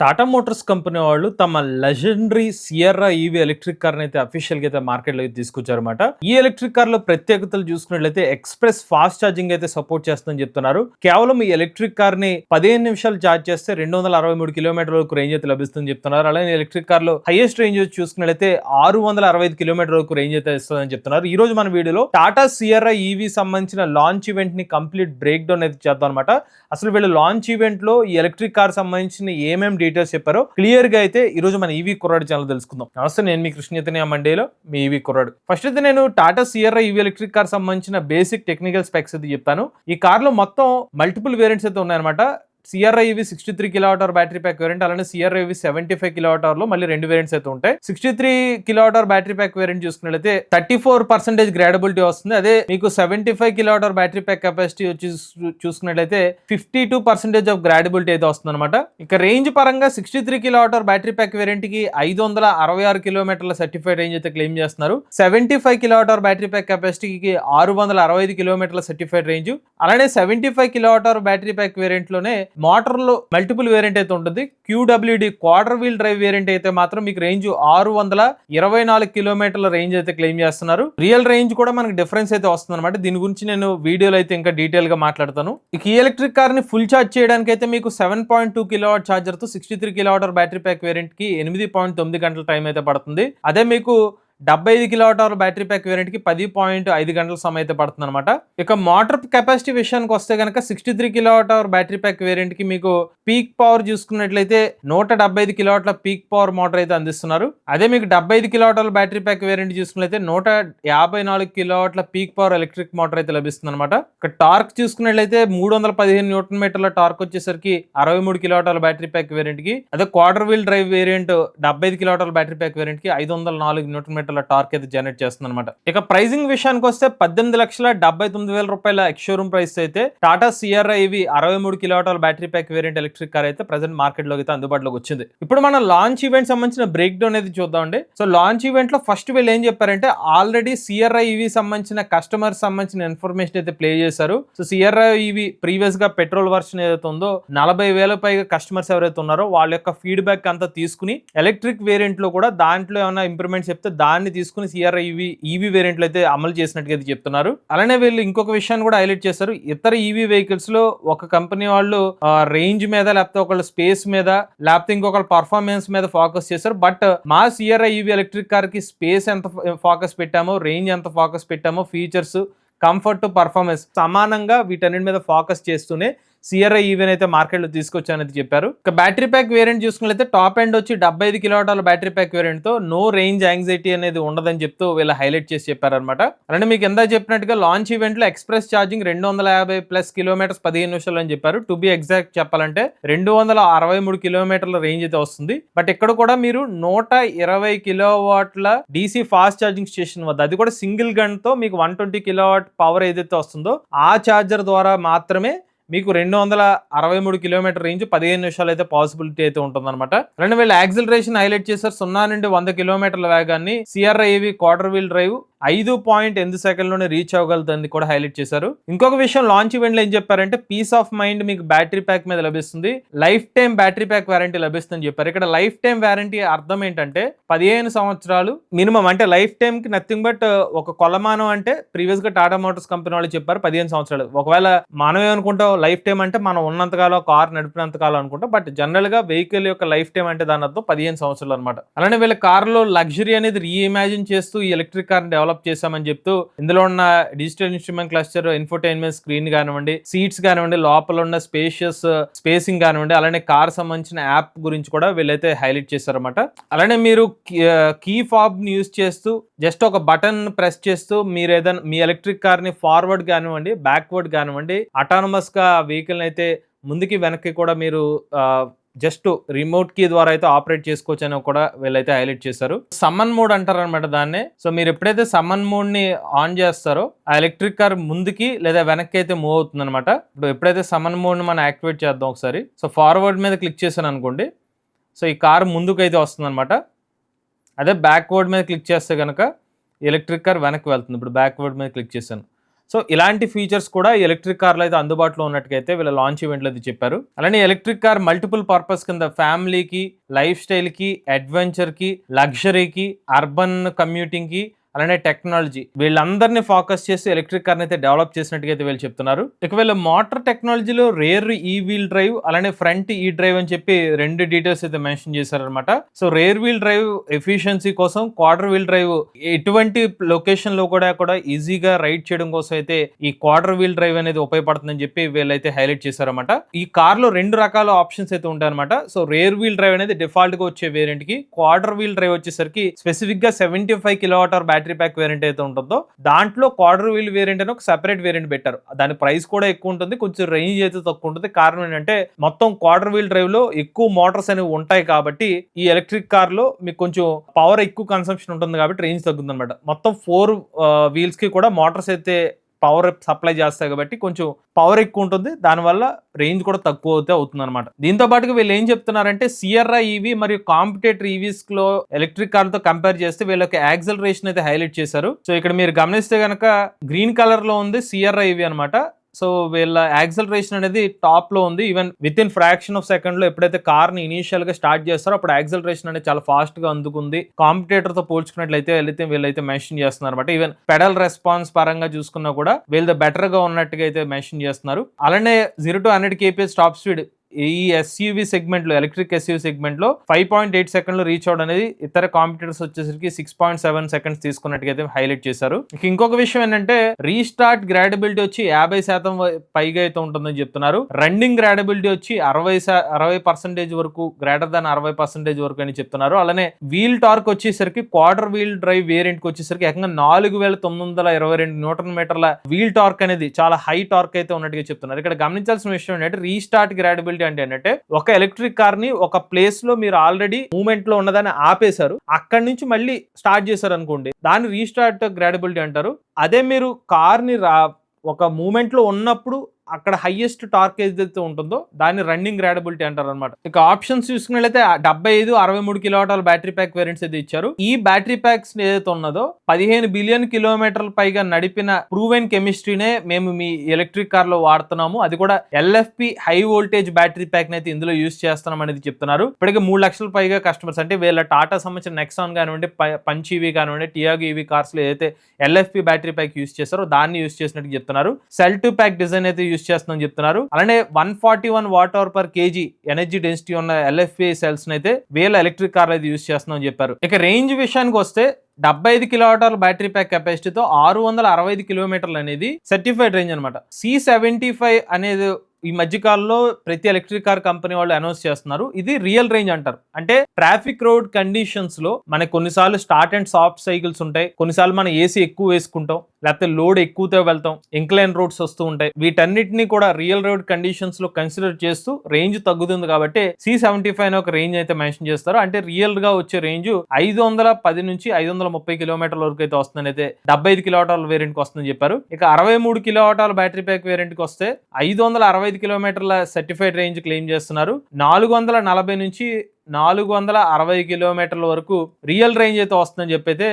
Tata Motors company వాళ్ళు తమ legendary సియర్రా EV electric car అయితే అఫీషియల్ గా అయితే మార్కెట్ లోకి తీసుకొచ్చారన్నమాట. ఈ ఎలక్ట్రిక్ కార్ లో ప్రత్యేకతలు చూసుకున్నట్లయితే ఎక్స్ప్రెస్ ఫాస్ట్ ఛార్జింగ్ అయితే సపోర్ట్ చేస్తుందని చెప్తున్నారు. కేవలం ఈ ఎలక్ట్రిక్ కార్ ని 15 నిమిషాలు ఛార్జ్ చేస్తే 263 కిలోమీటర్ల వరకు రేంజ్ అయితే లభిస్తుందని చెప్తున్నారు. అలాగే ఎలక్ట్రిక్ కార్ లో హైయెస్ట్ రేంజ్ చూసుకున్నట్లయితే 665 కిలోమీటర్ల వరకు రేంజ్ అయితే ఇస్తుందని చెప్తున్నారు. ఈ రోజు మన వీడియోలో టాటా సియర్రా ఈవీ సంబంధించిన లాంచ్ ఈవెంట్ ని కంప్లీట్ బ్రేక్ డౌన్ అయితే చేద్దాం అనమాట. అసలు వీళ్ళు లాంచ్ ఈవెంట్ లో ఈ ఎలక్ట్రిక్ కార్ సంబంధించిన ఏమేమి డీటెయిల్స్ చెప్పారో క్లియర్ గా అయితే ఈ రోజు మన ఈవీ కుర్రాడు ఛానల్ తెలుసుకుందాం. నమస్తే, నేను మీ కృష్ణ చైతన్య మండేలో మీ ఈవీ కుర్రాడు. ఫస్ట్ అయితే నేను టాటా సియర్రా ఈవీ ఎలక్ట్రిక్ కార్ సంబంధించిన బేసిక్ టెక్నికల్ స్పెక్స్ అయితే చెప్తాను. ఈ కార్ లో మొత్తం మల్టిపుల్ వేరియంట్స్ అయితే ఉన్నాయన్నమాట. CRI EV 63 kilowatt hour battery pack variant, అలానే సిఆర్ఐ ఈవీ 75 కిలోవాట్ అవర్ లో మళ్ళీ రెండు వేరియంట్స్ అయితే ఉంటాయి. 63 kilowatt hour battery pack variant చూసుకున్నట్లయితే 34% గ్రేడబిలిటీ వస్తుంది. అదే మీకు 75 kilowatt hour battery pack capacity వచ్చి చూసుకున్నట్లయితే 52% ఆఫ్ గ్రేడబిలిటీ అయితే వస్తుంది అనమాట. ఇక రేంజ్ పరంగా 63 kilowatt hour battery pack variant కి 566 కిలోమీటర్ల సర్టిఫైడ్ రేంజ్ అయితే క్లెయిమ్ చేస్తున్నారు. 75 కిలోవాట్ అవర్ బ్యాటరీ ప్యాక్ కెపాసిటీకి 665 కిలోమీటర్ల సర్టిఫైడ్ రేంజ్. అలానే 75 kilowatt hour battery pack variant లోనే మోటార్ లో మల్టిపుల్ వేరియంట్ అయితే ఉంటుంది. QWD quarter wheel drive variant అయితే మాత్రం మీకు రేంజ్ 624 కిలోమీటర్ల రేంజ్ అయితే క్లెయిమ్ చేస్తున్నారు. రియల్ రేంజ్ కూడా మనకి డిఫరెన్స్ అయితే వస్తుంది అనమాట. దీని గురించి నేను వీడియోలో అయితే ఇంకా డీటెయిల్ గా మాట్లాడతాను. ఇక ఈ ఎలక్ట్రిక్ కార్ ని ఫుల్ ఛార్జ్ చేయడానికి అయితే మీకు 7.2 కిలోవాట్ ఛార్జర్ తో 63 kilowatt hour battery pack variant కి 8.9 గంటల టైం అయితే పడుతుంది. అదే మీకు 75 kilowatt hour battery pack variant కి 10.5 గంటల సమయం అయితే పడుతుంది అనమాట. ఇక మోటార్ కెపాసిటీ విషయానికి వస్తే కనుక 63 kilowatt hour battery pack variant కి మీకు పీక్ పవర్ చూసుకున్నట్లయితే 175 కిలోవాట్ల పీక్ పవర్ మోటార్ అయితే అందిస్తున్నారు. అదే మీకు 75 kilowatt hour battery pack variant చూసుకున్నట్లయితే 154 కిలోవాట్ల పీక్ పవర్ ఎలక్ట్రిక్ మోటార్ అయితే లభిస్తుంది అనమాట. ఇక టార్క్ చూసుకున్నట్లయితే 315 న్యూటన్ మీటర్ల టార్క్ వచ్చేసరికి 63 kilowatt hour battery pack variant కి, అదే quarter wheel drive variant 75 kilowatt hour battery pack variant కి 504 న్యూటన్ మీటర్ల టార్క్ అయితే జనరేట్ చేస్తుంది అనమాట. ఇక ప్రైసింగ్ విషయానికి వస్తే 18,79,000 రూపాయల ఎక్స్ షోరూమ్ ప్రైస్ అయితే Tata Sierra EV 63 kilowatt hour battery pack variant electric car అయితే ప్రెసెంట్ మార్కెట్ లో అయితే అందుబాటులోకి వచ్చింది. ఇప్పుడు మనం లాంచ్ ఈవెంట్ సంబంధించిన బ్రేక్ డౌన్ అయితే చూద్దామండి. సో లాంచ్ ఈవెంట్ లో ఫస్ట్ వీళ్ళు ఏం చెప్పారంటే ఆల్రెడీ సిఆర్ఐ ఈవీ సంబంధించిన కస్టమర్ సంబంధించిన ఇన్ఫర్మేషన్ అయితే ప్లే చేశారు. సో సిఆర్ఐ ఈవీ ప్రీవియస్ గా పెట్రోల్ వర్షన్ ఏదైతే ఉందో 40,000 పైగా కస్టమర్స్ ఎవరైతే ఉన్నారో వాళ్ళ యొక్క ఫీడ్బ్యాక్ అంతా తీసుకుని ఎలక్ట్రిక్ వేరియంట్ లో కూడా దాంట్లో ఏమైనా ఇంప్రూవ్మెంట్స్ చెప్తే దాన్ని తీసుకుని సిఆర్ఐ ఈవీ వేరియంట్ లో అయితే అమలు చేసినట్టుగా అయితే చెప్తున్నారు. అలానే వీళ్ళు ఇంకొక విషయాన్ని కూడా హైలైట్ చేస్తారు. ఇతర ఈవీ వెహికల్స్ లో ఒక కంపెనీ వాళ్ళు రేంజ్ మీద లేకపోతే ఒకళ్ళు స్పేస్ మీద లేకపోతే ఇంకొకళ్ళు పర్ఫార్మెన్స్ మీద ఫోకస్ చేశారు. బట్ మా సిఆర్ఐ ఈవీ ఎలక్ట్రిక్ కార్ కి స్పేస్ ఎంత ఫోకస్ పెట్టామో, రేంజ్ ఎంత ఫోకస్ పెట్టామో, ఫీచర్స్, కంఫర్ట్, పర్ఫార్మెన్స్ సమానంగా వీటన్నిటి మీద ఫోకస్ చేస్తూనే సిఆర్ఐ ఈవెన్ అయితే మార్కెట్ లో తీసుకొచ్చానని చెప్పారు. ఇక బ్యాటరీ ప్యాక్ వేరియంట్ చూసుకున్నట్లయితే టాప్ ఎండ్ వచ్చి 75 kilowatt hour battery pack variant తో నో రేంజ్ యాంగ్జైటీ అనేది ఉండదని చెప్తూ వీళ్ళు హైలైట్ చేసి చెప్పారనమాట. అలానే మీకు ఎంత చెప్పినట్టుగా లాంచ్ ఈవెంట్ లో ఎక్స్ప్రెస్ ఛార్జింగ్ 250+ కిలోమీటర్స్ 15 నిమిషాలు అని చెప్పారు. టు బి ఎగ్జాక్ట్ చెప్పాలంటే 263 కిలోమీటర్ల రేంజ్ అయితే వస్తుంది. బట్ ఇక్కడ కూడా మీరు 120 కిలోవాట్ల డీసీ ఫాస్ట్ ఛార్జింగ్ స్టేషన్ వద్ద, అది కూడా సింగిల్ గన్ తో మీకు 120 కిలోవాట్ పవర్ ఏదైతే వస్తుందో ఆ ఛార్జర్ ద్వారా మాత్రమే మీకు 263 కిలోమీటర్ రేంజ్ 15 నిమిషాలు అయితే పాసిబిలిటీ అయితే ఉంటుంది అనమాట. అలానే వీళ్ళు యాక్సిలరేషన్ హైలైట్ చేశారు. 0 నుండి 100 కిలోమీటర్ల వేగాన్ని CRI EV quarter wheel drive 5.8 సెకండ్లోనే రీచ్ అవ్వగలుగుతుంది కూడా హైలైట్ చేశారు. ఇంకొక విషయం లాంచ్ ఈవెంట్ లో ఏం చెప్పారంటే పీస్ ఆఫ్ మైండ్ మీకు బ్యాటరీ ప్యాక్ మీద లభిస్తుంది, life time battery pack warranty లభిస్తుంది చెప్పారు. ఇక్కడ లైఫ్ టైం వారంటీ అర్థం ఏంటంటే 15 సంవత్సరాలు మినిమం, అంటే లైఫ్ టైం కి నథింగ్ బట్ ఒక కొలమానం. అంటే ప్రీవియస్ గా టాటా మోటార్స్ కంపెనీ వాళ్ళు చెప్పారు 15 సంవత్సరాలు. ఒకవేళ మనం ఏమనుకుంటాం లైఫ్ టైం అంటే మనం ఉన్నంతకాలం కార్ నడిపినంత కాలం అనుకుంటాం. బట్ జనరల్ గా వెహికల్ యొక్క లైఫ్ టైం అంటే దాని అర్థం 15 సంవత్సరాలు అనమాట. అలానే వీళ్ళ కార్ లో లగ్జరీ అనేది రీఇమాజిన్ చేస్తూ ఈ ఎలక్ట్రిక్ కార్ డెవలప్ చేశామని చెప్తూ ఇందులో ఉన్న digital instrument cluster, infotainment screen కానివ్వండి, సీట్స్ కానివ్వండి, లోపల ఉన్న స్పేసింగ్ కానివ్వండి, అలానే కార్ సంబంధించిన యాప్ గురించి కూడా వీళ్ళైతే హైలైట్ చేశారన్నమాట. అలానే మీరు కీ ఫాబ్ ని యూజ్ చేస్తూ జస్ట్ ఒక బటన్ ప్రెస్ చేస్తూ మీరు ఏదైనా మీ ఎలక్ట్రిక్ కార్ ని ఫార్వర్డ్ కానివ్వండి, బ్యాక్వర్డ్ కానివ్వండి, అటానమస్ గా వెహికల్ అయితే ముందుకి వెనక్కి కూడా మీరు జస్ట్ రిమోట్ కీ ద్వారా అయితే ఆపరేట్ చేసుకోవచ్చు అని కూడా వీళ్ళైతే హైలైట్ చేశారు. సమ్మన్ మోడ్ అంటారు అనమాట దాన్ని. సో మీరు ఎప్పుడైతే సమ్మన్ మోడ్ ని ఆన్ చేస్తారో ఆ ఎలక్ట్రిక్ కార్ ముందుకి లేదా వెనక్కి అయితే మూవ్ అవుతుంది అనమాట. ఇప్పుడు ఎప్పుడైతే సమ్మన్ మోడ్ ని మనం యాక్టివేట్ చేద్దాం ఒకసారి. సో ఫార్వర్డ్ మీద క్లిక్ చేశాను అనుకోండి, సో ఈ కార్ ముందుకు అయితే వస్తుంది అనమాట. అదే బ్యాక్వర్డ్ మీద క్లిక్ చేస్తే కనుక ఎలక్ట్రిక్ కార్ వెనక్కి వెళ్తుంది. ఇప్పుడు బ్యాక్వర్డ్ మీద క్లిక్ చేశాను. సో ఇలాంటి ఫీచర్స్ కూడా ఎలక్ట్రిక్ కార్లో అయితే అందుబాటులో ఉన్నట్టుగైతే వీళ్ళ లాంచ్ ఈవెంట్లో అయితే చెప్పారు. అలానే ఎలక్ట్రిక్ కార్ మల్టిపుల్ పర్పస్ కింద ఫ్యామిలీకి, లైఫ్ స్టైల్కి, అడ్వెంచర్కి, లగ్జరీకి, అర్బన్ కమ్యూటింగ్కి, అలానే టెక్నాలజీ వీళ్ళందరినీ ఫోకస్ చేసి ఎలక్ట్రిక్ కార్ని అయితే డెవలప్ చేసినట్టుగా అయితే వీళ్ళు చెప్తున్నారు. ఇక వీళ్ళ మోటార్ టెక్నాలజీలో రేర్ ఈ వీల్ డ్రైవ్, అలానే ఫ్రంట్ ఈ డ్రైవ్ అని చెప్పి 2 డీటెయిల్స్ అయితే మెన్షన్ చేశారనమాట. So rear wheel drive efficiency కోసం, క్వార్టర్ వీల్ డ్రైవ్ ఎటువంటి లొకేషన్ లో కూడా ఈజీగా రైడ్ చేయడం కోసం అయితే ఈ క్వార్టర్ వీల్ డ్రైవ్ అనేది ఉపయోగపడుతుందని చెప్పి వీళ్ళైతే హైలైట్ చేశారన్నమాట. ఈ కార్ లో 2 రకాల ఆప్షన్స్ అయితే ఉంటాయన్నమాట. సో రేర్ వీల్ డ్రైవ్ అనేది డిఫాల్ట్ గా వచ్చే వేరియంట్ కి, క్వార్టర్ వీల్ డ్రైవ్ వచ్చేసరికి స్పెసిఫిక్ గా 75 kWh బ్యాటరీ ప్యాక్ వేరియంట్ అయితే ఉంటుందో దాంట్లో క్వార్టర్ వీల్ వేరియంట్ అని ఒక సెపరేట్ వేరియంట్ పెట్టారు. దాని ప్రైస్ కూడా ఎక్కువ ఉంటుంది, కొంచెం రేంజ్ అయితే తక్కువ ఉంటుంది. కారణం ఏంటంటే మొత్తం క్వార్టర్ వీల్ డ్రైవ్ లో ఎక్కువ మోటార్స్ అనేవి ఉంటాయి కాబట్టి ఈ ఎలక్ట్రిక్ కార్ లో మీకు కొంచెం పవర్ ఎక్కువ కన్సంప్షన్ ఉంటుంది కాబట్టి రేంజ్ తగ్గుతుంది అనమాట. మొత్తం 4 వీల్స్ కి కూడా మోటార్స్ అయితే పవర్ సప్లై చేస్తాయి కాబట్టి కొంచెం పవర్ ఎక్కువ ఉంటుంది, దానివల్ల రేంజ్ కూడా తక్కువ అవుతుంది అనమాట. దీంతో పాటుగా వీళ్ళు ఏం చెప్తున్నారంటే సియర్రా ఈవీ మరియు కాంపిటేటర్ ఈవీస్ లో ఎలక్ట్రిక్ కార్ తో కంపేర్ చేస్తే వీళ్ళకి యాక్సలరేషన్ అయితే హైలైట్ చేశారు. సో ఇక్కడ మీరు గమనిస్తే కనుక గ్రీన్ కలర్ లో ఉంది సియర్రా ఈవీ అనమాట. సో వీళ్ళ యాక్సలరేషన్ అనేది టాప్ లో ఉంది. Even with in fraction of second లో ఎప్పుడైతే కార్ ని ఇనిషియల్ గా స్టార్ట్ చేస్తారో అప్పుడు యాక్సలరేషన్ అనేది చాలా ఫాస్ట్ గా అందుకుంది. కాంపిటేటర్ తో పోల్చుకున్నట్లయితే వీళ్ళైతే మెన్షన్ చేస్తున్నారు అనమాట. ఈవెన్ పెడల్ రెస్పాన్స్ పరంగా చూసుకున్నా కూడా వీళ్ళది బెటర్ గా ఉన్నట్టుగా అయితే మెన్షన్ చేస్తున్నారు. అలానే 0 to 100 kph టాప్ స్పీడ్ ఈ ఎస్యూవీ సెగ్మెంట్ లో, ఎలక్ట్రిక్ ఎస్యూవీ సెగ్మెంట్ లో 5.8 సెకండ్లు రీచ్ అవడం అనేది ఇతర కాంపిటేటర్స్ వచ్చేసరికి 6.7 సెకండ్స్ తీసుకున్నట్టుగా అయితే హైలైట్ చేశారు. ఇంకొక విషయం ఏంటంటే రీస్టార్ట్ గ్రాడబిలిటీ వచ్చి 50% పైగా అయితే ఉంటుందని చెప్తున్నారు. రన్నింగ్ గ్రాడబిలిటీ వచ్చి 60% వరకు, గ్రేటర్ దాన్ 60% వరకు అని చెప్తున్నారు. అలానే వీల్ టార్క్ వచ్చేసరికి క్వార్టర్ వీల్ డ్రైవ్ వేరియంట్ కి వచ్చేసరికి ఏకంగా 4922 న్యూటన్ మీటర్ల వీల్ టార్క్ అనేది చాలా హై టార్క్ అయితే ఉన్నట్టుగా చెప్తున్నారు. ఇక్కడ గమనించాల్సిన విషయం ఏంటంటే రీస్టార్ట్ గ్రాడబిలిటీ అంటే ఒక ఎలక్ట్రిక్ కార్ ని ఒక ప్లేస్ లో మీరు ఆల్రెడీ మూవ్మెంట్ లో ఉన్నదాన్ని ఆపేశారు, అక్కడి నుంచి మళ్ళీ స్టార్ట్ చేశారు అనుకోండి, దాన్ని రీస్టార్ట్ గ్రాడబిలిటీ అంటారు. అదే మీరు కార్ ని ఒక మూవ్మెంట్ లో ఉన్నప్పుడు అక్కడ హైయెస్ట్ టార్క్ ఏదైతే ఉంటుందో దాన్ని రన్నింగ్ గ్రాడబిలిటీ అంటారు అనమాట. ఇక ఆప్షన్స్ చూసుకున్నట్లయితే 75, 63 kWh బ్యాటరీ ప్యాక్ వేరియంట్స్ అయితే ఇచ్చారు. ఈ బ్యాటరీ ప్యాక్స్ ఏదైతే ఉన్నదో 15 బిలియన్ కిలోమీటర్ల పైగా నడిపిన ప్రూవెన్ కెమిస్ట్రీనే మేము మీ ఎలక్ట్రిక్ కార్ లో వాడుతున్నాము, అది కూడా LFP high voltage battery pack అయితే ఇందులో యూజ్ చేస్తున్నాం అనేది చెప్తున్నారు. ఇప్పటికే 3 లక్షల పైగా కస్టమర్స్, అంటే వీళ్ళ టాటా సంబంధించిన నెక్సాన్ కానివ్వండి, పంచ్ ఈవీ కానివ్వండి, టియాగో ఈవీ కార్స్ లో ఏదైతే LFP బ్యాటరీ ప్యాక్ యూజ్ చేస్తారో దాన్ని యూజ్ చేసినట్టు చెప్తున్నారు. సెల్ టు ప్యాక్ డిజైన్ అయితే యూజ్ చేస్తుందని చెప్తున్నారు. అలానే 141 Wh/kg ఎనర్జీ డెన్సిటీ ఉన్న LFP సెల్స్ అయితే వీళ్ళ ఎలక్ట్రిక్ కార్ అయితే యూజ్ చేస్తుందని చెప్పారు. ఇక రేంజ్ విషయానికి వస్తే 75 kWh బ్యాటరీ ప్యాక్ కెపాసిటీతో 665 కిలోమీటర్లు అనేది సర్టిఫైడ్ రేంజ్ అనమాట. C75 అనేది ఈ మధ్యకాలంలో ప్రతి ఎలక్ట్రిక్ కార్ కంపెనీ వాళ్ళు అనౌన్స్ చేస్తున్నారు. ఇది రియల్ రేంజ్ అంటారు. అంటే ట్రాఫిక్ రోడ్ కండిషన్స్ లో మనకి కొన్నిసార్లు స్టార్ట్ అండ్ సాఫ్ట్ సైకిల్స్ ఉంటాయి, కొన్నిసార్లు మనం ఏసీ ఎక్కువ వేసుకుంటాం, లేకపోతే లోడ్ ఎక్కువతో వెళ్తాం, ఇంక్లైన్ రోడ్స్ వస్తూ ఉంటాయి. వీటన్నిటిని కూడా రియల్ రోడ్ కండిషన్స్ లో కన్సిడర్ చేస్తూ రేంజ్ తగ్గుతుంది కాబట్టి C75 ఒక రేంజ్ అయితే మెన్షన్ చేస్తారు. అంటే రియల్ గా వచ్చే రేంజ్ 510 నుంచి 530 కిలోమీటర్ల వరకు అయితే వస్తుందని అయితే 75 kWh వేరియంట్ కి వస్తుందని చెప్పారు. ఇక 63 kWh బ్యాటరీ ప్యాక్ వేరియంట్ కి వస్తే 565 కిలోమీటర్ల సర్టిఫైడ్ రేంజ్ క్లెయిమ్ చేస్తున్నారు. 440 నుంచి 460 కిలోమీటర్ల వరకు రియల్ రేంజ్ అయితే వస్తుందని చెప్పి అయితే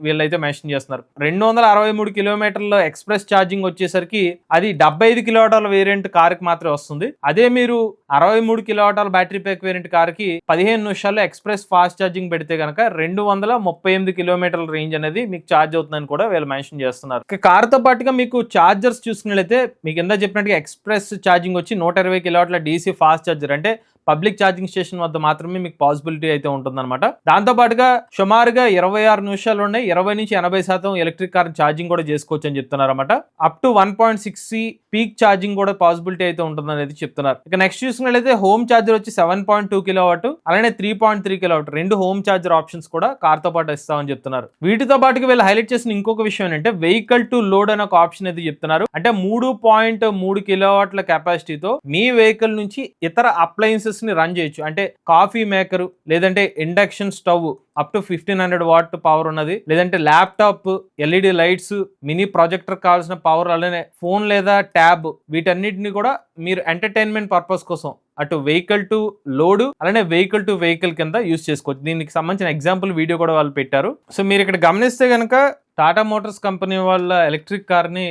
వీళ్ళైతే మెన్షన్ చేస్తున్నారు. 263 కిలోమీటర్ల ఎక్స్ప్రెస్ ఛార్జింగ్ వచ్చేసరికి అది 75 kWh వేరియంట్ కార్ కి మాత్రమే వస్తుంది. అదే మీరు 63 kWh battery pack variant car కి 15 నిమిషాల్లో ఎక్స్ప్రెస్ ఫాస్ట్ ఛార్జింగ్ పెడితే కనుక 238 కిలోమీటర్ల రేంజ్ అనేది మీకు ఛార్జ్ అవుతుందని కూడా వీళ్ళు మెన్షన్ చేస్తున్నారు. కార్ తో పాటుగా మీకు ఛార్జర్స్ చూసుకున్నట్లయితే మీకు ఎంత చెప్పినట్టుగా ఎక్స్ప్రెస్ ఛార్జింగ్ వచ్చి 120 kW DC ఫాస్ట్ ఛార్జర్, అంటే పబ్లిక్ ఛార్జింగ్ స్టేషన్ వద్ద మాత్రమే మీకు పాసిబిలిటీ అయితే ఉంటుందన్నమాట. దాంతో పాటుగా సుమారుగా 26 నిమిషాలు ఉన్నాయి, 20 నుంచి 80% ఎలక్ట్రిక్ కార్ ఛార్జింగ్ కూడా చేసుకోవచ్చు అని చెప్తున్నారు అనమాట. Up to 1.6C peak charging కూడా పాసిబిలిటీ అయితే ఉంటుందని అయితే చెప్తున్నారు. ఇక నెక్స్ట్ చూసుకున్నట్లయితే హోమ్ ఛార్జర్ వచ్చి 7.2 kW, అలానే 3.3 kW 2 హోమ్ ఛార్జర్ ఆప్షన్స్ కూడా కార్ తో పాటు ఇస్తామని చెప్తున్నారు. వీటితో పాటుగా వీళ్ళు హైలైట్ చేసిన ఇంకొక విషయం ఏంటంటే వెహికల్ టు లోడ్ అనే ఒక ఆప్షన్ అయితే చెప్తున్నారు. అంటే 3.3 kW కెపాసిటీతో మీ వెహికల్ నుంచి ఇతర అప్లయన్సెస్ ని రన్ చేయొచ్చు. అంటే కాఫీ మేకర్, లేదంటే induction stove up to 1500 watt power ఉన్నది, లేదంటే laptop, LED lights, mini projector కావాల్సిన పవర్, అలానే ఫోన్ లేదా ట్యాబ్, వీటన్నిటిని కూడా మీరు ఎంటర్టైన్మెంట్ పర్పస్ కోసం అటు వెహికల్ టు లోడ్ అలానే వెహికల్ టు వెహికల్ కింద యూజ్ చేసుకోవచ్చు. దీనికి సంబంధించిన ఎగ్జాంపుల్ వీడియో కూడా వాళ్ళు పెట్టారు. సో మీరు ఇక్కడ గమనిస్తే కనుక టాటా మోటార్స్ కంపెనీ వాళ్ళ ఎలక్ట్రిక్ కార్ ని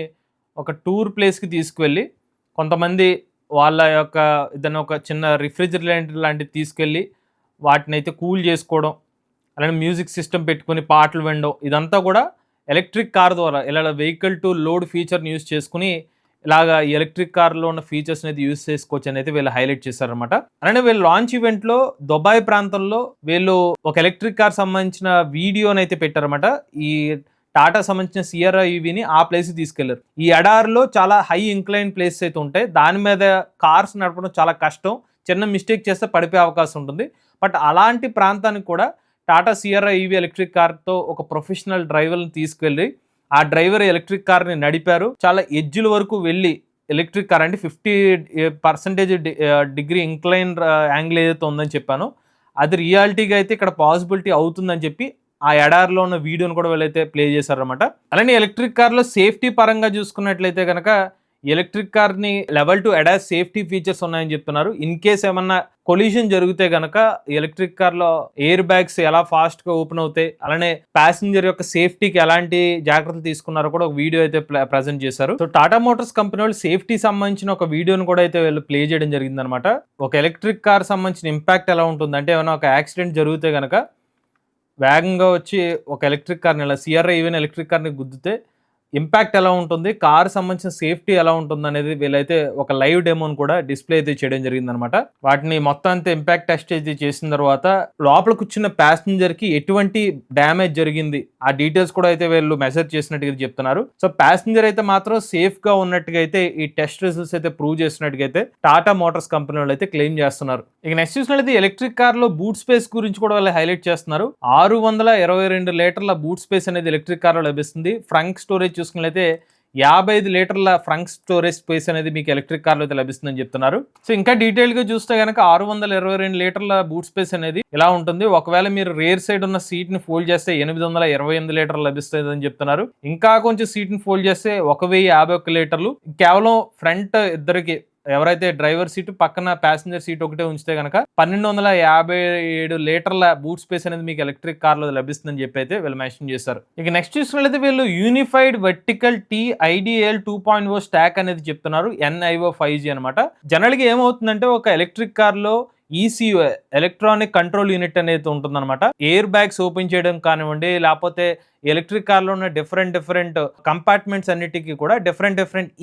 ఒక టూర్ ప్లేస్‌కి తీసుకువెళ్ళి, కొంతమంది వాళ్ళ యొక్క ఏదైనా ఒక చిన్న రిఫ్రిజిరేటర్ లాంటిది తీసుకెళ్ళి, వాటినైతే కూల్ చేసుకోవడం, అలానే మ్యూజిక్ సిస్టమ్ పెట్టుకొని పాటలు వినడం, ఇదంతా కూడా ఎలక్ట్రిక్ కార్ ద్వారా ఇలా వెహికల్ టు లోడ్ ఫీచర్‌ని యూజ్ చేసుకొని, ఇలాగా ఈ ఎలక్ట్రిక్ కార్‌లో ఉన్న ఫీచర్స్ అనేది యూజ్ చేసుకోవచ్చనేది వీళ్ళు హైలైట్ చేశారనమాట. అలానే వీళ్ళు లాంచ్ ఈవెంట్‌లో దుబాయ్ ప్రాంతంలో వీళ్ళు ఒక ఎలక్ట్రిక్ కార్ సంబంధించిన వీడియోనైతే పెట్టారన్నమాట. ఈ టాటా సంబంధించిన సియరా ఈవీని ఆ ప్లేస్‌కి తీసుకెళ్లారు. ఈ ఎడారిలో చాలా హై ఇంక్లైన్ ప్లేసెస్ అయితే ఉంటాయి. దాని మీద కార్స్ నడపడం చాలా కష్టం. చిన్న మిస్టేక్ చేస్తే పడిపోయే అవకాశం ఉంటుంది. బట్ అలాంటి ప్రాంతానికి కూడా టాటా సియరా ఈవీ ఎలక్ట్రిక్ కార్‌తో ఒక ప్రొఫెషనల్ డ్రైవర్‌ని తీసుకెళ్ళి, ఆ డ్రైవర్ ఎలక్ట్రిక్ కార్‌ని నడిపారు. చాలా ఎడ్జ్‌ల వరకు వెళ్ళి ఎలక్ట్రిక్ కార్ అంటే 50% డిగ్రీ ఇంక్లైన్ యాంగిల్ ఏదైతే ఉందని చెప్పానో, అది రియాలిటీగా అయితే ఇక్కడ పాసిబిలిటీ అవుతుందని చెప్పి ఆ ఎడారిలో ఉన్న వీడియోని కూడా వీళ్ళైతే ప్లే చేశారనమాట. అలానే ఎలక్ట్రిక్ కార్‌లో సేఫ్టీ పరంగా చూసుకున్నట్లయితే గనక, ఎలక్ట్రిక్ కార్‌ని లెవెల్ 2 అడాస్ సేఫ్టీ ఫీచర్స్ ఉన్నాయని చెప్తున్నారు. ఇన్ కేస్ ఏమన్నా కొలిషన్ జరిగితే గనక ఎలక్ట్రిక్ కార్‌లో ఎయిర్ బ్యాగ్స్ ఎలా ఫాస్ట్‌గా ఓపెన్ అవుతాయి, అలానే ప్యాసింజర్ యొక్క సేఫ్టీకి ఎలాంటి జాగ్రత్తలు తీసుకున్నారో కూడా ఒక వీడియో అయితే ప్రెజెంట్ చేశారు. సో టాటా మోటార్స్ కంపెనీ వాళ్ళు సేఫ్టీ సంబంధించిన ఒక వీడియోని కూడా అయితే వీళ్ళు ప్లే చేయడం జరిగిందనమాట. ఒక ఎలక్ట్రిక్ కార్ సంబంధించిన ఇంపాక్ట్ ఎలా ఉంటుంది అంటే, ఏమైనా ఒక యాక్సిడెంట్ జరిగితే గనక వేగంగా వచ్చి ఒక ఎలక్ట్రిక్ కార్‌ని ఇలా సిఆర్ఐ ఈవెన్ ఎలక్ట్రిక్ కార్‌ని గుద్దితే ఇంపాక్ట్ ఎలా ఉంటుంది, కార్ సంబంధించిన సేఫ్టీ ఎలా ఉంటుందనేది వీళ్ళైతే ఒక లైవ్ డెమోని కూడా డిస్‌ప్లే అయితే చేయడం జరిగిందనమాట. వాటిని మొత్తం అంతా ఇంపాక్ట్ టెస్ట్ అయితే చేసిన తర్వాత లోపల కూర్చున్న ప్యాసింజర్‌కి ఎటువంటి డ్యామేజ్ జరిగింది, ఆ డీటెయిల్స్ కూడా అయితే వీళ్ళు మెసేజ్ చేసినట్టుగా చెప్తున్నారు. సో ప్యాసింజర్ అయితే మాత్రం సేఫ్‌గా ఉన్నట్టుగా అయితే ఈ టెస్ట్ రిజల్ట్స్ అయితే ప్రూవ్ చేసినట్టుగా అయితే టాటా మోటార్స్ కంపెనీ వాళ్ళు అయితే క్లెయిమ్ చేస్తున్నారు. ఇక నెక్స్ట్ చూసినట్లయితే ఎలక్ట్రిక్ కార్‌లో బూట్ స్పేస్ గురించి కూడా వాళ్ళు హైలైట్ చేస్తున్నారు. 622 లీటర్ల బూట్ స్పేస్ అనేది ఎలక్ట్రిక్ కార్‌లో లభిస్తుంది. ఫ్రంట్ స్టోరేజ్ చూసుకున్నట్లయితే 55 లీటర్ల ఫ్రంట్ స్టోరేజ్ స్పేస్ అనేది మీకు ఎలక్ట్రిక్ కార్‌లో అయితే లభిస్తుందని చెప్తున్నారు. సో ఇంకా డీటెయిల్‌గా చూస్తే గనక 622 లీటర్ల బూట్ స్పేస్ అనేది ఇలా ఉంటుంది. ఒకవేళ మీరు రేర్ సైడ్ ఉన్న సీట్‌ని ఫోల్డ్ చేస్తే 828 లీటర్లు లభిస్తుందని చెప్తున్నారు. ఇంకా కొంచెం సీట్‌ని ఫోల్డ్ చేస్తే 1051 లీటర్లు. కేవలం ఫ్రంట్ ఇద్దరికి, ఎవరైతే డ్రైవర్ సీటు పక్కన ప్యాసింజర్ సీట్ ఒకటే ఉంచితే గనక 1257 లీటర్ల బూట్ స్పేస్ అనేది మీకు ఎలక్ట్రిక్ కార్‌లో లభిస్తుందని చెప్పి అయితే వీళ్ళు మెన్షన్ చేశారు. ఇక నెక్స్ట్ చూసినట్లయితే వీళ్ళు యూనిఫైడ్ వర్టికల్ TIDL 2.0 స్టాక్ అనేది చెప్తున్నారు. NIO 5G అనమాట. జనరల్‌గా ఏమవుతుందంటే ఒక ఎలక్ట్రిక్ కార్‌లో ECU ఎలక్ట్రానిక్ కంట్రోల్ యూనిట్ అనేది ఉంటుందన్నమాట. ఎయిర్ బ్యాగ్స్ ఓపెన్ చేయడం కానివ్వండి, లేకపోతే ఎలక్ట్రిక్ కార్లో ఉన్న డిఫరెంట్ కంపార్ట్మెంట్స్ అన్నిటికీ కూడా డిఫరెంట్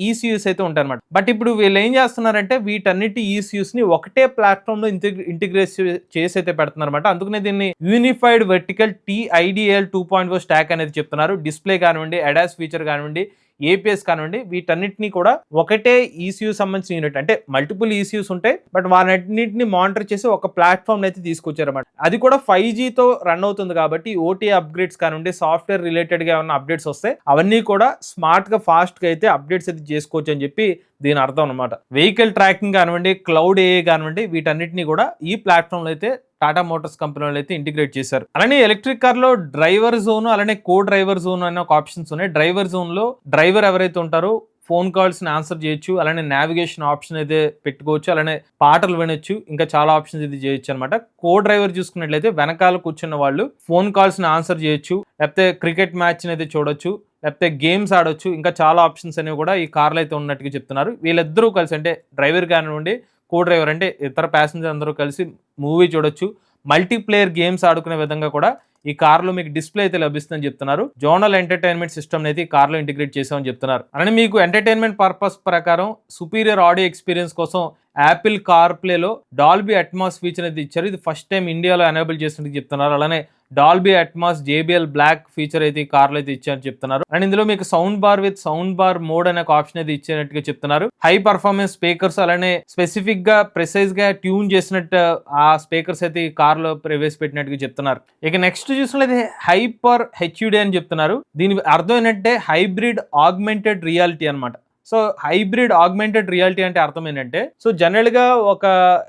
ECUs అయితే ఉంటాయి అనమాట. బట్ ఇప్పుడు వీళ్ళు ఏం చేస్తున్నారంటే వీటన్నిటి ECUs ని ఒకటే ప్లాట్ఫామ్ లో ఇంటిగ్రేట్ చేసి అయితే పెడుతున్నారు అనమాట. అందుకనే దీన్ని యూనిఫైడ్ వర్టికల్ TIDL 2.0 స్టాక్ అనేది చెప్తున్నారు. డిస్ప్లే కానివ్వండి, అడాస్ ఫీచర్ కానివ్వండి, APS కానివ్వండి, వీటన్నిటిని కూడా ఒకటే ECU సంబంధించిన యూనిట్, అంటే మల్టిపుల్ ECUs ఉంటాయి, బట్ వాటన్నిటిని మానిటర్ చేసి ఒక ప్లాట్ఫామ్ అయితే తీసుకొచ్చారన్నమాట. అది కూడా 5Gతో రన్ అవుతుంది కాబట్టి OTA అప్గ్రేడ్స్ కానివ్వండి, సాఫ్ట్వేర్ రిలేటెడ్ గా ఏమైనా అప్డేట్స్ వస్తాయి, అవన్నీ కూడా స్మార్ట్ గా ఫాస్ట్ గా అయితే అప్డేట్స్ అయితే చేసుకోవచ్చు అని చెప్పి దీని అర్థం అనమాట. వెహికల్ ట్రాకింగ్ కానివ్వండి, క్లౌడ్ AI కానివ్వండి, వీటన్నిటిని కూడా ఈ ప్లాట్ఫామ్ లో అయితే టాటా మోటార్స్ కంపెనీ వాళ్ళు అయితే ఇంటిగ్రేట్ చేశారు. అలానే ఎలక్ట్రిక్ కార్ లో డ్రైవర్ జోన్, అలానే కో డ్రైవర్ జోన్ అనే ఒక ఆప్షన్స్ ఉన్నాయి. డ్రైవర్ జోన్ లో డ్రైవర్ ఎవరైతే ఉంటారో ఫోన్ కాల్స్ ని ఆన్సర్ చేయొచ్చు, అలానే నావిగేషన్ ఆప్షన్ అయితే పెట్టుకోవచ్చు, అలానే పాటలు వినొచ్చు, ఇంకా చాలా ఆప్షన్స్ ఇది చేయొచ్చు అనమాట. కో డ్రైవర్ చూసుకున్నట్లయితే వెనకాల కూర్చున్న వాళ్ళు ఫోన్ కాల్స్ ని ఆన్సర్ చేయొచ్చు, లేకపోతే క్రికెట్ మ్యాచ్ అయితే చూడొచ్చు, లేకపోతే గేమ్స్ ఆడొచ్చు, ఇంకా చాలా ఆప్షన్స్ అనేవి కూడా ఈ కార్లో అయితే ఉన్నట్టుగా చెప్తున్నారు. వీళ్ళిద్దరూ కలిసి, అంటే డ్రైవర్ కానివ్వండి, కో డ్రైవర్ అంటే ఇతర ప్యాసింజర్ అందరూ కలిసి మూవీ చూడొచ్చు, మల్టీప్లేయర్ గేమ్స్ ఆడుకునే విధంగా కూడా ఈ కార్లో మీకు డిస్ప్లే అయితే లభిస్తుందని చెప్తున్నారు. జోనల్ ఎంటర్టైన్మెంట్ సిస్టమ్ అయితే ఈ కార్లో ఇంటిగ్రేట్ చేసామని చెప్తున్నారు. అలానే మీకు ఎంటర్టైన్మెంట్ పర్పస్ ప్రకారం సుపీరియర్ ఆడియో ఎక్స్పీరియన్స్ కోసం యాపిల్ కార్ ప్లేలో డాల్బీ అట్మాస్ ఫీచర్ అయితే ఇచ్చారు. ఇది ఫస్ట్ టైం ఇండియాలో ఎనేబుల్ చేసినట్టు చెప్తున్నారు. అలానే Dolby Atmos JBL black feature అయితే ఈ కార్లో అయితే ఇచ్చారని చెప్తున్నారు. అండ్ ఇందులో మీకు sound bar with sound bar mode అనే ఒక ఆప్షన్ అయితే ఇచ్చినట్టుగా చెప్తున్నారు. హై పర్ఫార్మెన్స్ స్పీకర్స్, అలానే స్పెసిఫిక్ గా ప్రెసైజ్ గా ట్యూన్ చేసినట్టు ఆ స్పీకర్స్ అయితే ఈ కార్ లో ప్రవేశపెట్టినట్టుగా చెప్తున్నారు. ఇక నెక్స్ట్ చూసినట్లయితే హైపర్ HUD అని చెప్తున్నారు. దీని అర్థం ఏంటంటే హైబ్రిడ్ ఆగ్మెంటెడ్ రియాలిటీ అనమాట. సో హైబ్రిడ్ ఆగ్మెంటెడ్ రియాలిటీ అంటే అర్థం ఏంటంటే, సో జనరల్ గా ఒక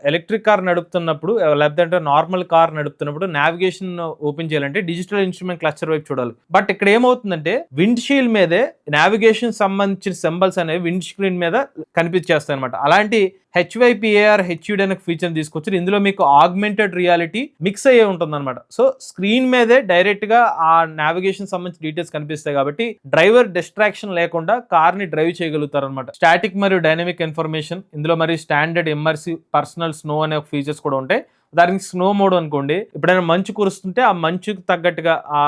ఎలక్ట్రిక్ కార్ నడుపుతున్నప్పుడు, లేకపోతే నార్మల్ కార్ నడుపుతున్నప్పుడు నావిగేషన్ ఓపెన్ చేయాలంటే డిజిటల్ ఇన్స్ట్రుమెంట్ క్లస్టర్ వైపు చూడాలి. బట్ ఇక్కడ ఏమవుతుందంటే విండ్ షీల్డ్ మీదే నావిగేషన్ సంబంధించిన సింబల్స్ అనేవి విండ్ స్క్రీన్ మీద కనిపించేస్తాయి అనమాట. అలాంటి హెచ్వైపిఏఆర్ హెచ్యూడి అనే ఫీచర్ తీసుకొచ్చారు. ఇందులో మీకు ఆగ్మెంటెడ్ రియాలిటీ మిక్స్ అయ్యే ఉంటుంది అనమాట. సో స్క్రీన్ మీదే డైరెక్ట్ గా ఆ నావిగేషన్ సంబంధించిన డీటెయిల్స్ కనిపిస్తాయి కాబట్టి డ్రైవర్ డిస్ట్రాక్షన్ లేకుండా కార్ ని డ్రైవ్ చేయగలుగుతారు అనమాట. స్టాటిక్ మరియు డైనమిక్ ఇన్ఫర్మేషన్, ఇందులో మరి స్టాండర్డ్ ఇమ్మర్సివ్ పర్సనల్ స్నో అనే ఫీచర్స్ కూడా ఉంటాయి. దానికి స్నో మోడ్ అనుకోండి, ఎప్పుడైనా మంచు కురుస్తుంటే ఆ మంచుకు తగ్గట్టుగా ఆ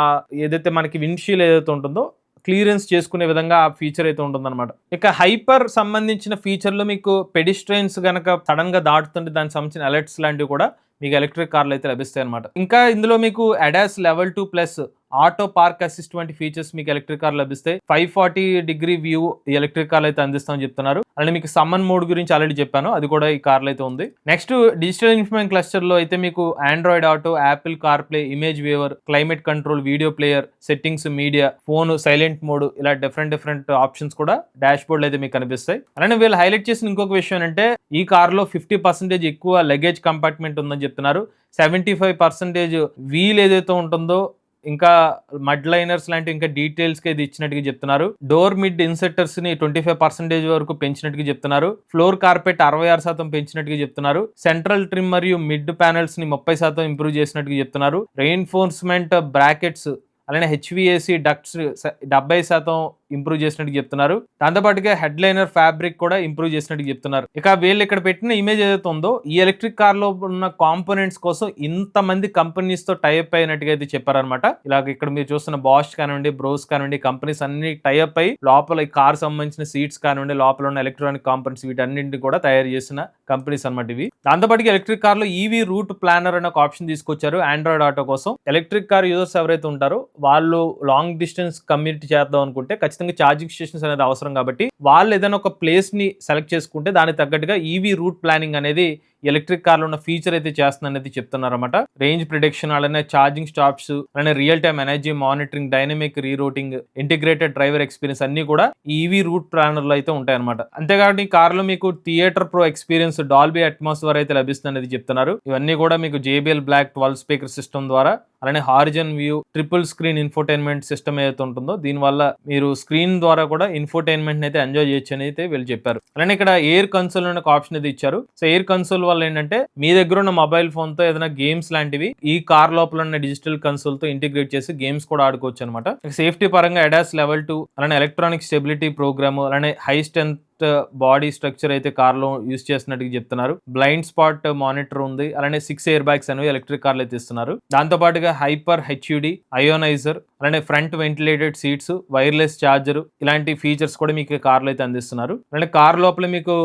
ఏదైతే మనకి విండ్షీల్ ఏదైతే ఉంటుందో క్లియరెన్స్ చేసుకునే విధంగా ఆ ఫీచర్ అయితే ఉంటుందన్నమాట. ఇక హైపర్ సంబంధించిన ఫీచర్లో మీకు పెడిస్ట్రైన్స్ గనక సడన్ గా దాటుతుంటే దానికి సంబంధించిన అలర్ట్స్ లాంటివి కూడా మీకు ఎలక్ట్రిక్ కార్లు అయితే లభిస్తాయి అనమాట. ఇంకా ఇందులో మీకు ADAS level 2 plus auto park assist వంటి ఫీచర్స్ మీకు ఎలక్ట్రిక్ కార్ లభిస్తాయి. 540 వ్యూ ఎలక్ట్రిక్ కార్లు అయితే అందిస్తామని చెప్తున్నారు. అలానే మీకు సమ్మన్ మోడ్ గురించి ఆల్రెడీ చెప్పాను, అది కూడా ఈ కార్లో అయితే ఉంది. నెక్స్ట్ డిజిటల్ ఇన్ఫర్మేషన్ క్లస్టర్ లో అయితే మీకు Android auto, Apple car play, image waiver, climate control, video player, settings, media, phone silent mode, ఇలా డిఫరెంట్ ఆప్షన్స్ కూడా డాష్ బోర్డ్ అయితే మీకు కనిపిస్తాయి. అలానే వీళ్ళు హైలైట్ చేసిన ఇంకొక విషయం అంటే ఈ కార్ లో 50% ఎక్కువ లగేజ్ కంపార్ట్మెంట్ ఉందని చెప్తున్నారు. 75% వీల్ ఏదైతే ఉంటుందో ఇంకా మడ్ లైనర్స్ లాంటి ఇంకా డీటెయిల్స్ కి ఇది ఇచ్చినట్టుగా చెప్తున్నారు. డోర్ మిడ్ ఇన్సెక్టర్స్ ని 25% వరకు పెంచినట్టుగా చెప్తున్నారు. ఫ్లోర్ కార్పెట్ 66% పెంచినట్టుగా చెప్తున్నారు. సెంట్రల్ ట్రిమ్ మరియు మిడ్ ప్యానెల్స్ ని 30% ఇంప్రూవ్ చేసినట్టుగా చెప్తున్నారు. రెయిన్ఫోర్స్మెంట్ బ్రాకెట్స్ అలానే హెచ్విఏసి డక్ట్స్ 70% ఇంప్రూవ్ చేసినట్టు చెప్తున్నారు. దాంతోపాటుగా హెడ్ లైనర్ ఫ్యాబ్రిక్ కూడా ఇంప్రూవ్ చేసినట్టు చెప్తున్నారు. ఇక వీళ్ళు ఇక్కడ పెట్టిన ఇమేజ్ ఏదైతే ఉందో ఈ ఎలక్ట్రిక్ కార్ లో ఉన్న కాంపోనెంట్స్ కోసం ఇంతమంది కంపెనీస్ తో టైఅప్ అయినట్టుగా అయితే చెప్పారనమాట. ఇలాగ ఇక్కడ మీరు చూస్తున్న బాష్ కానివ్వండి, బ్రోస్ కానివ్వండి, కంపెనీస్ అన్ని టైఅప్ అయి లోపల ఈ కార్ సంబంధించిన సీట్స్ కానివ్వండి, లోపల ఉన్న ఎలక్ట్రానిక్ కాంపోనెంట్స్ వీటన్నింటిని కూడా తయారు చేసిన కంపెనీస్ అనమాట ఇవి. దాంతోపాటుగా ఎలక్ట్రిక్ కార్ లో ఈవీ రూట్ ప్లానర్ అనే ఒక ఆప్షన్ తీసుకొచ్చారు ఆండ్రాయిడ్ ఆటో కోసం. ఎలక్ట్రిక్ కార్ యూజర్స్ ఎవరైతే ఉంటారో వాళ్ళు లాంగ్ డిస్టెన్స్ కమ్యూనిటీ చేద్దాం అనుకుంటే ఖచ్చితంగా ఛార్జింగ్ స్టేషన్స్ అనేది అవసరం కాబట్టి వాళ్ళు ఏదైనా ఒక ప్లేస్ ని సెలెక్ట్ చేసుకుంటే దానికి తగ్గట్టుగా ఈవీ రూట్ ప్లానింగ్ అనేది ఎలక్ట్రిక్ కార్ లో ఉన్న ఫీచర్ అయితే చేస్తుంది అనేది చెప్తున్నారు అనమాట. రేంజ్ ప్రిడిక్షన్, అలానే ఛార్జింగ్ స్టాప్స్, అలానే real time energy monitoring, dynamic rerouting, integrated driver experience అన్ని కూడా ఈవీ రూట్ ప్లానర్ లో అయితే ఉంటాయి అనమాట. అంతేకాదు ఈ కార్ లో మీకు theatre pro experience, Dolby Atmos ద్వారా అయితే లభిస్తుంది అనేది చెప్తున్నారు. ఇవన్నీ కూడా మీకు JBL బ్లాక్ 12 స్పీకర్ సిస్టమ్ ద్వారా, అలానే horizon view triple screen infotainment system ఏదైతే ఉంటుందో దీనివల్ల మీరు స్క్రీన్ ద్వారా కూడా ఇన్ఫోటైన్మెంట్ అయితే ఎంజాయ్ చేయొచ్చు అని అయితే వీళ్ళు చెప్పారు. అలానే ఇక్కడ ఎయిర్ కన్సోల్ అనే ఒక ఆప్షన్ అయితే ఇచ్చారు. సో ఎయిర్ కన్సోల్ వల్ల ఏంటంటే మీ దగ్గర ఉన్న మొబైల్ ఫోన్ తో ఏదైనా గేమ్స్ లాంటివి ఈ కార్ లోపల ఉన్న డిజిటల్ కన్సోల్ తో ఇంటిగ్రేట్ చేసి గేమ్స్ కూడా ఆడుకోవచ్చు అనమాట. సేఫ్టీ పరంగా అడాస్ లెవెల్ 2, అలానే ఎలక్ట్రానిక్ స్టెబిలిటీ ప్రోగ్రామ్, అలానే హై స్ట్రెంత్ బాడీ స్ట్రక్చర్ అయితే కార్ లో యూజ్ చేస్తున్నట్టు చెప్తున్నారు. బ్లైండ్ స్పాట్ మానిటర్ ఉంది. అలానే 6 ఎయిర్ బ్యాగ్స్ అనేవి ఎలక్ట్రిక్ కార్లు అయితే ఇస్తున్నారు. దాంతో పాటుగా హైపర్ హెచ్యూడి, అయోనైజర్, అలానే front ventilated seats, wireless charger ఇలాంటి ఫీచర్స్ కూడా మీకు కార్ లో అయితే అందిస్తున్నారు. అలానే కార్ లోపల మీకు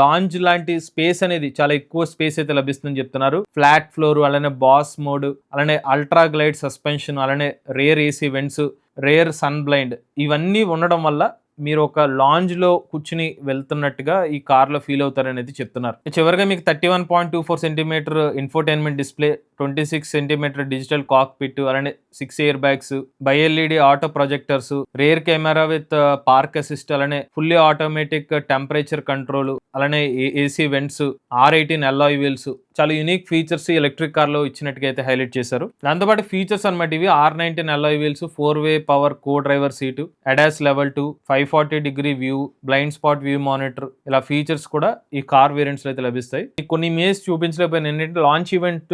లాంజ్ లాంటి స్పేస్ అనేది చాలా ఎక్కువ స్పేస్ అయితే లభిస్తుందని చెప్తున్నారు. ఫ్లాట్ ఫ్లోర్, అలానే బాస్ మోడ్, అలానే అల్ట్రా గ్లైడ్ సస్పెన్షన్, అలానే rear AC vents, rear sun blind ఇవన్నీ ఉండడం వల్ల మీరు ఒక లాంజ్ లో కూర్చుని వెళ్తున్నట్టుగా ఈ కార్ లో ఫీల్ అవుతారనేది చెప్తున్నారు. చివరిగా మీకు 31.24 centimetre infotainment display, 26 centimetre digital cockpit, అలానే 6 air bags, bi LED auto projectors, rear camera with park assist, అలానే ఫుల్లీ ఆటోమేటిక్ టెంపరేచర్ కంట్రోల్, అలానే AC vents, R18 alloy wheels, చాలా యూనిక్ ఫీచర్స్ ఎలక్ట్రిక్ కార్ లో ఇచ్చినట్టుగా అయితే హైలైట్ చేశారు. దాంతోపాటు features అనమాట ఇవి R19 అల్లాయ్ వీల్స్, 4-వే power co driver seat, ADAS level 2, 540 view, blind spot view monitor, ఇలా ఫీచర్స్ కూడా ఈ కార్ వేరియంట్స్ లో అయితే లభిస్తాయి. కొన్ని ఇమేజ్ చూపించలేకపోయినా ఏంటంటే లాంచ్ ఈవెంట్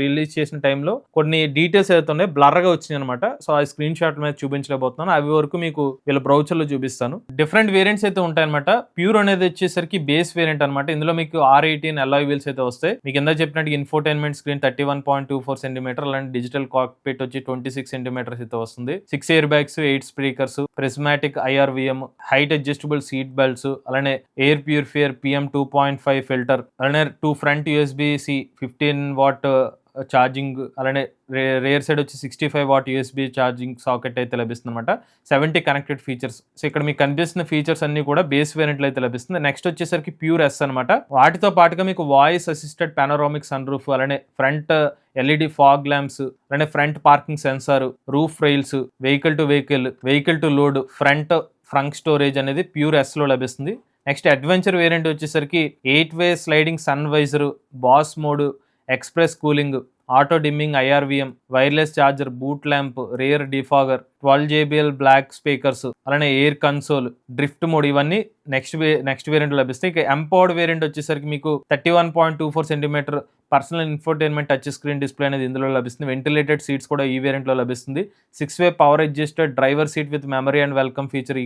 రిలీజ్ చేసిన టైంలో కొన్ని డీటెయిల్స్ అయితే ఉన్నాయి బ్లర్ గా వచ్చినాయి అనమాట. సో ఆ స్క్రీన్ షాట్ మీద చూపించలేకపోతున్నాను, అవి వరకు మీకు వీళ్ళ బ్రౌచర్ లో చూపిస్తాను. డిఫరెంట్ వేరియంట్స్ అయితే ఉంటాయి అనమాట. ప్యూర్ అనేది వచ్చేసరికి బేస్ వేరియంట్ అనమాట. ఇందులో మీకు R18 అల్లాయ్ వీల్స్ అయితే వస్తాయి. కింద చెప్పినట్టు ఇన్ఫోటైన్మెంట్ స్క్రీన్ 31.24 సెంటీమీటర్, అలాంటి డిజిటల్ కాక్పిట్ వచ్చి 26 సెంటీమీటర్స్ అయితే వస్తుంది. 6 air bags, 8 speakers, prismatic IRVM, height adjustable seat belts, అలానే ఎయిర్ ప్యూరిఫైయర్ PM 2.5 ఫిల్టర్, అలానే 2 ఫ్రంట్ USB-C 15 వాట్ ఛార్జింగ్, అలానే రేర్ సైడ్ వచ్చి 65 వాట్ USB ఛార్జింగ్ సాకెట్ అయితే లభిస్తుంది అనమాట. 70 కనెక్టెడ్ ఫీచర్స్. సో ఇక్కడ మీకు కనిపిస్తున్న ఫీచర్స్ అన్ని కూడా బేస్ వేరియంట్ లో అయితే లభిస్తుంది. నెక్స్ట్ వచ్చేసరికి ప్యూర్ S అనమాట. వాటితో పాటుగా మీకు voice assisted panoramic sun roof, అలానే ఫ్రంట్ LED ఫాగ్ ల్యాంప్స్, అలానే front parking sensor, roof rails, vehicle to vehicle, vehicle to load, front storage అనేది ప్యూర్ S లో లభిస్తుంది. నెక్స్ట్ అడ్వెంచర్ వేరియంట్ వచ్చేసరికి eight way sliding sun visor, boss mode, express cooling, auto dimming, IRVM, wireless charger, boot lamp, rear defogger, 12 JBL black speakers, అలానే air console, drift mode, ఇవన్నీ next variant లభిస్తాయి. ఇక empowered variant వచ్చేసరికి మీకు 31.24 centimetre personal infotainment touch screen display అనేది ఇందులో లభిస్తుంది. Ventilated seats కూడా ఈ వేరియంట్ లో లభిస్తుంది. 6-way power adjusted driver seat with memory and welcome feature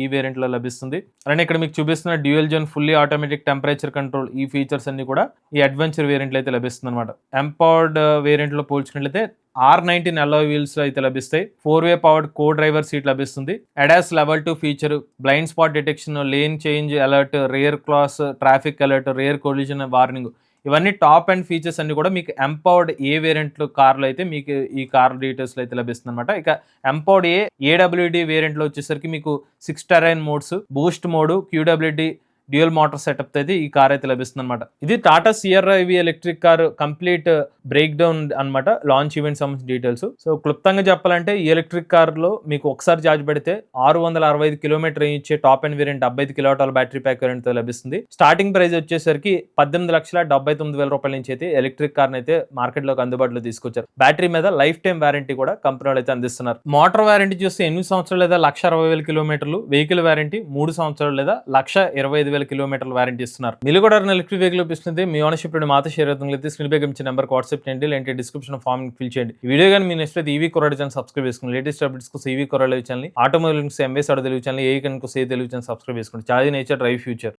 ఈ వేరియంట్ లో లభిస్తుంది. అలానే ఇక్కడ మీకు చూపిస్తున్న dual zone fully automatic temperature control, ఈ ఫీచర్స్ అన్ని కూడా ఈ అడ్వెంచర్ వేరియంట్ లో అయితే లభిస్తుంది అనమాట. ఎంపవర్డ్ వేరియంట్ లో పోల్చుకున్నట్లయితే R19 alloy wheels అయితే లభిస్తాయి. 4-way powered co driver seat లభిస్తుంది. ADAS level 2 feature, blind spot detection, lane change alert, rear cross traffic alert, rear collision warning, ఇవన్నీ టాప్ అండ్ ఫీచర్స్ అన్ని కూడా మీకు ఎంపవర్డ్ ఏ వేరియంట్ కార్లో అయితే మీకు ఈ కార్ డీటెయిల్స్ లో అయితే లభిస్తుంది అనమాట. ఇక ఎంపవర్డ్ AWD వేరియంట్ లో వచ్చేసరికి మీకు 6 terrain modes, Boost mode, QWD dual motor setup అయితే ఈ కార్ అయితే లభిస్తుంది అనమాట. ఇది Tata సియర్రా EV electric car complete break down అనమాట, లాంచ్ ఈవెంట్ సంబంధించిన డీటెయిల్స్. సో క్లుప్తంగా చెప్పాలంటే ఈ ఎలక్ట్రిక్ కార్ లో మీకు ఒకసారి ఛార్జ్ పెడితే 665 కిలోమీటర్ ఇచ్చే top and variant 75 kilowatt battery pack variant తో లభిస్తుంది. స్టార్టింగ్ ప్రైస్ వచ్చేసరికి 18,79,000 రూపాయల నుంచి అయితే ఎలక్ట్రిక్ కార్ అయితే మార్కెట్ లోకి అందుబాటులో తీసుకొచ్చారు. బ్యాటరీ మీద లైఫ్ టైం వారంటీ కూడా కంపెనీ అయితే అందిస్తున్నారు. మోటార్ వారంటీ చూస్తే 8 సంవత్సరాలు లేదా 1,60,000 కిలోమీటర్లు, వెహికల్ వారంటీ 3 సంవత్సరాలు లేదా 1,25,000 కిలోమీటర్ల వారంటీ ఇస్తున్నారు. మీరు కూడా ఎలక్ట్రిక్ వెహికల్ ఇస్తుంది మీ ఓనర్షిప్ మాతో షేర్ అవుతుంది. స్క్రీన్ పై ఇచ్చిన నెంబర్ వాట్సాప్ చేయండి, లేదంటే డిస్క్రిప్షన్ ఫామ్ ఫిల్ చేయండి. ఈ వీడియో కానీ మీ నెక్స్ట్ అయితే ఈవీ కొరాడు ఛానల్ సబ్స్క్రైబ్ చేసుకోండి. లేటెస్ట్ అప్డేట్స్ కోసం ఈవీ కొరాడు channel, automobile MBS Telugu channel, ఏ కనుక తెలుగు ఛానల్ సబ్స్క్రైబ్ చేసుకోండి. Charge nature drive future.